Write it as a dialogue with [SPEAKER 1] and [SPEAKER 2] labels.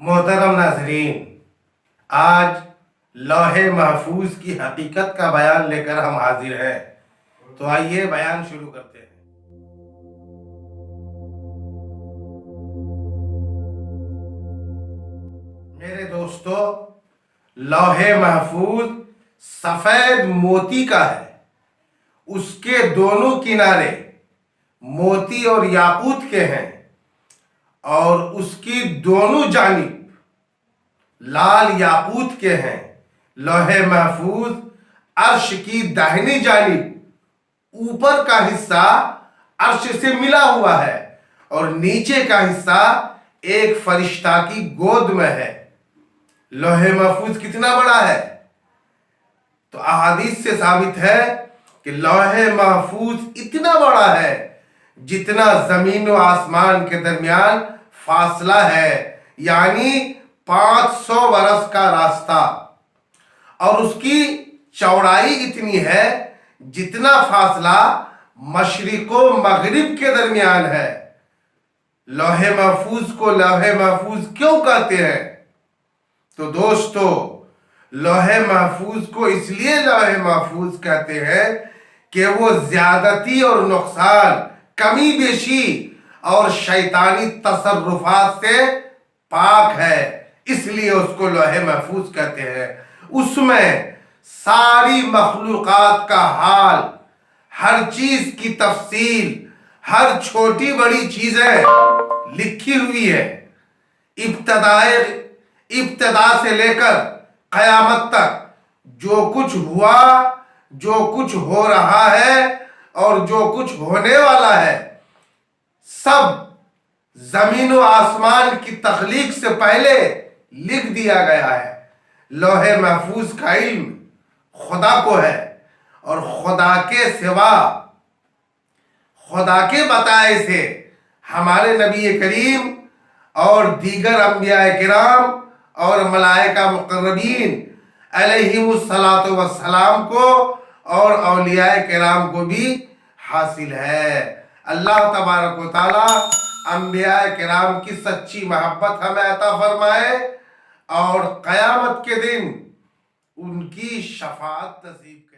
[SPEAKER 1] محترم ناظرین، آج لوح محفوظ کی حقیقت کا بیان لے کر ہم حاضر ہیں، تو آئیے بیان شروع کرتے ہیں۔ میرے دوستو، لوح محفوظ سفید موتی کا ہے۔ اس کے دونوں کنارے موتی اور یاقوت کے ہیں اور اس کی دونوں جانب لال یاقوت کے ہیں۔ لوح محفوظ عرش کی داہنی جانب اوپر کا حصہ عرش سے ملا ہوا ہے اور نیچے کا حصہ ایک فرشتہ کی گود میں ہے۔ لوح محفوظ کتنا بڑا ہے؟ تو احادیث سے ثابت ہے کہ لوح محفوظ اتنا بڑا ہے جتنا زمین و آسمان کے درمیان فاصلہ ہے، یعنی 500 برس کا راستہ، اور اس کی چوڑائی اتنی ہے جتنا فاصلہ مشرق و مغرب کے درمیان ہے۔ لوح محفوظ کو لوح محفوظ کیوں کہتے ہیں؟ تو دوستو، لوح محفوظ کو اس لیے لوح محفوظ کہتے ہیں کہ وہ زیادتی اور نقصان، کمی بیشی اور شیطانی تصرفات سے پاک ہے، اس لیے اس کو لوح محفوظ کہتے ہیں۔ اس میں ساری مخلوقات کا حال، ہر چیز کی تفصیل، ہر چھوٹی بڑی چیزیں لکھی ہوئی ہے، ابتدا سے لے کر قیامت تک جو کچھ ہوا، جو کچھ ہو رہا ہے اور جو کچھ ہونے والا ہے، سب زمین و آسمان کی تخلیق سے پہلے لکھ دیا گیا ہے۔ لوح محفوظ کا علم خدا کو ہے اور خدا کے سوا، خدا کے بتائے سے ہمارے نبی کریم اور دیگر انبیاء کرام اور ملائکہ مقربین علیہم السلام کو اور اولیاء کرام کو بھی حاصل ہے۔ اللہ تبارک و تعالی انبیاء کرام کی سچی محبت ہمیں عطا فرمائے اور قیامت کے دن ان کی شفاعت نصیب